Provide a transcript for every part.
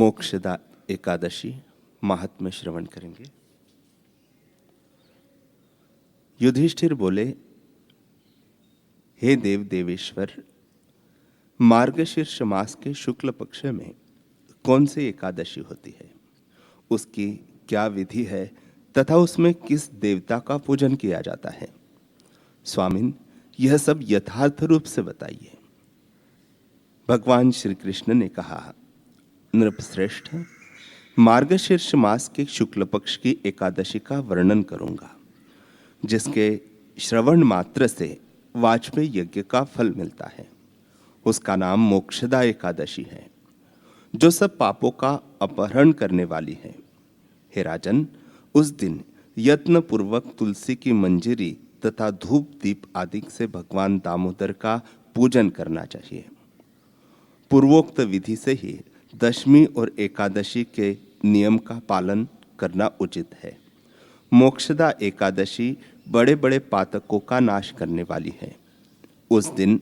मोक्षदा एकादशी महात्म्य श्रवण करेंगे। युधिष्ठिर बोले, हे देव देवेश्वर, मार्गशीर्ष मास के शुक्ल पक्ष में कौन सी एकादशी होती है, उसकी क्या विधि है तथा उसमें किस देवता का पूजन किया जाता है? स्वामिन, यह सब यथार्थ रूप से बताइए। भगवान श्री कृष्ण ने कहा, नृपश्रेष्ठ, मार्गशीर्ष मास के शुक्ल पक्ष की एकादशी का वर्णन करूंगा, जिसके श्रवण मात्र से वाजपेयी यज्ञ का फल मिलता है। उसका नाम मोक्षदा एकादशी है, जो सब पापों का अपहरण करने वाली है। हे राजन, उस दिन यत्न पूर्वक तुलसी की मंजरी तथा धूप दीप आदि से भगवान दामोदर का पूजन करना चाहिए। पूर्वोक्त विधि से ही दशमी और एकादशी के नियम का पालन करना उचित है। मोक्षदा एकादशी बड़े बड़े पातकों का नाश करने वाली है। उस दिन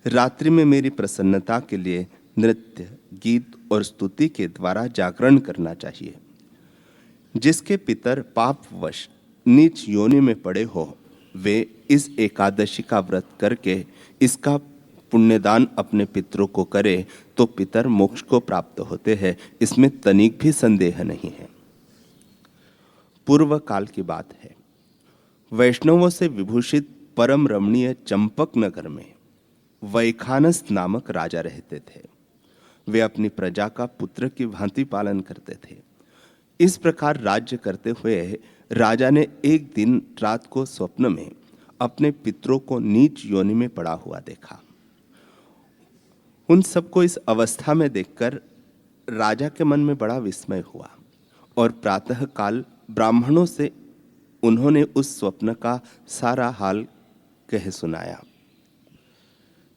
रात्रि में मेरी प्रसन्नता के लिए नृत्य, गीत और स्तुति के द्वारा जागरण करना चाहिए। जिसके पितर पापवश नीच योनि में पड़े हो, वे इस एकादशी का व्रत करके इसका पुण्यदान अपने पितरों को करे तो पितर मोक्ष को प्राप्त होते हैं, इसमें तनिक भी संदेह नहीं है। पूर्व काल की बात है। वैष्णवों से विभूषित परम रमणीय चंपक नगर में वैखानस नामक राजा रहते थे। वे अपनी प्रजा का पुत्र की भांति पालन करते थे। इस प्रकार राज्य करते हुए राजा ने एक दिन रात को स्वप्न में अपने पितरों को नीच योनि में पड़ा हुआ देखा। उन सबको इस अवस्था में देखकर राजा के मन में बड़ा विस्मय हुआ और प्रातः काल ब्राह्मणों से उन्होंने उस स्वप्न का सारा हाल कह सुनाया।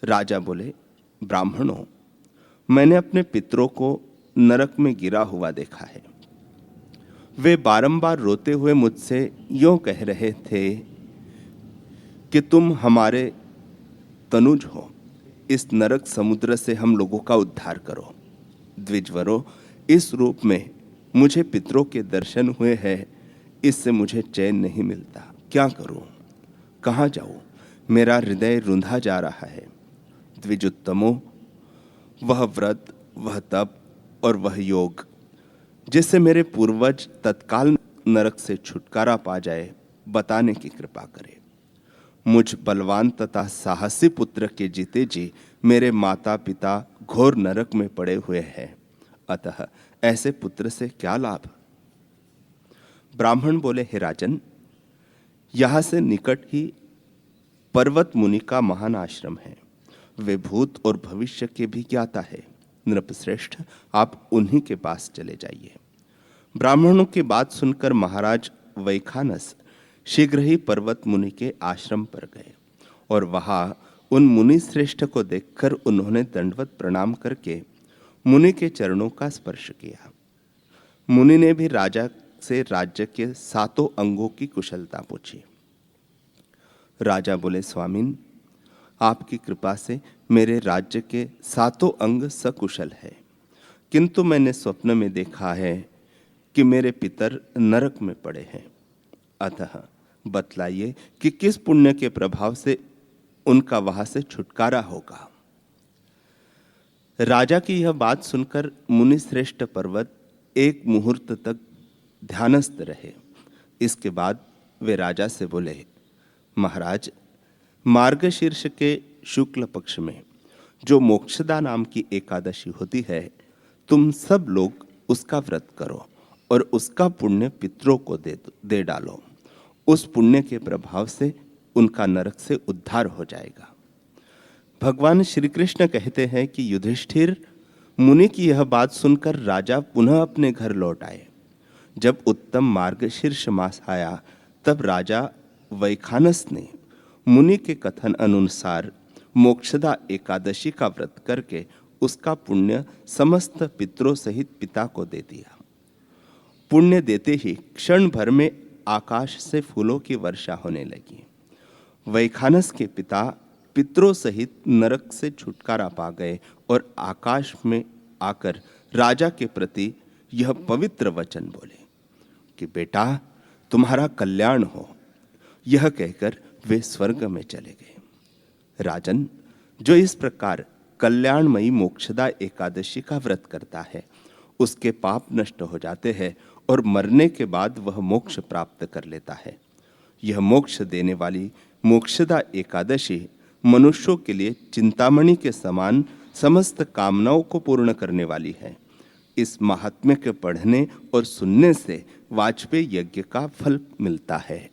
राजा बोले, ब्राह्मणों, मैंने अपने पितरों को नरक में गिरा हुआ देखा है। वे बारंबार रोते हुए मुझसे यूं कह रहे थे कि तुम हमारे तनुज हो, इस नरक समुद्र से हम लोगों का उद्धार करो। द्विजवरों, इस रूप में मुझे पितरों के दर्शन हुए हैं, इससे मुझे चैन नहीं मिलता। क्या करूं, कहाँ जाऊं? मेरा हृदय रुंधा जा रहा है। द्विजोत्तमों, वह व्रत, वह तप और वह योग जिससे मेरे पूर्वज तत्काल नरक से छुटकारा पा जाए, बताने की कृपा करें। मुझ बलवान तथा साहसी पुत्र के जीते जी मेरे माता पिता घोर नरक में पड़े हुए हैं, अतः ऐसे पुत्र से क्या लाभ? ब्राह्मण बोले, हे राजन, यहां से निकट ही पर्वत मुनि का महान आश्रम है। वे भूत और भविष्य के भी ज्ञाता है। नृपश्रेष्ठ, आप उन्हीं के पास चले जाइए। ब्राह्मणों की बात सुनकर महाराज वैखानस शीघ्र ही पर्वत मुनि के आश्रम पर गए और वहां उन मुनि श्रेष्ठ को देखकर उन्होंने दंडवत प्रणाम करके मुनि के चरणों का स्पर्श किया। मुनि ने भी राजा से राज्य के 7 अंगों की कुशलता पूछी। राजा बोले, स्वामिन, आपकी कृपा से मेरे राज्य के 7 अंग सकुशल है, किंतु मैंने स्वप्न में देखा है कि मेरे पितर नरक में पड़े हैं। अतः बतलाइए कि किस पुण्य के प्रभाव से उनका वहां से छुटकारा होगा। राजा की यह बात सुनकर मुनि श्रेष्ठ पर्वत एक मुहूर्त तक ध्यानस्थ रहे। इसके बाद वे राजा से बोले, महाराज, मार्गशीर्ष के शुक्ल पक्ष में जो मोक्षदा नाम की एकादशी होती है, तुम सब लोग उसका व्रत करो और उसका पुण्य पितरों को दे डालो। उस पुण्य के प्रभाव से उनका नरक से उद्धार हो जाएगा। भगवान श्री कृष्ण कहते हैं कि युधिष्ठिर, मुनि की यह बात सुनकर राजा पुनः अपने घर लौट आए। जब उत्तम मार्गशीर्ष मास आया, तब राजा वैखानस ने मुनि के कथन अनुसार मोक्षदा एकादशी का व्रत करके उसका पुण्य समस्त पितरों सहित पिता को दे दिया। पुण्य देते ही क्षण भर में आकाश से फूलों की वर्षा होने लगी। वैखानस के पिता पितरों सहित नरक से छुटकारा पा गए और आकाश में आकर राजा के प्रति यह पवित्र वचन बोले कि बेटा, तुम्हारा कल्याण हो। यह कहकर वे स्वर्ग में चले गए। राजन, जो इस प्रकार कल्याणमयी मोक्षदा एकादशी का व्रत करता है, उसके पाप नष्ट हो जाते हैं और मरने के बाद वह मोक्ष प्राप्त कर लेता है। यह मोक्ष देने वाली मोक्षदा एकादशी मनुष्यों के लिए चिंतामणि के समान समस्त कामनाओं को पूर्ण करने वाली है। इस महात्म्य के पढ़ने और सुनने से वाजपेयी यज्ञ का फल मिलता है।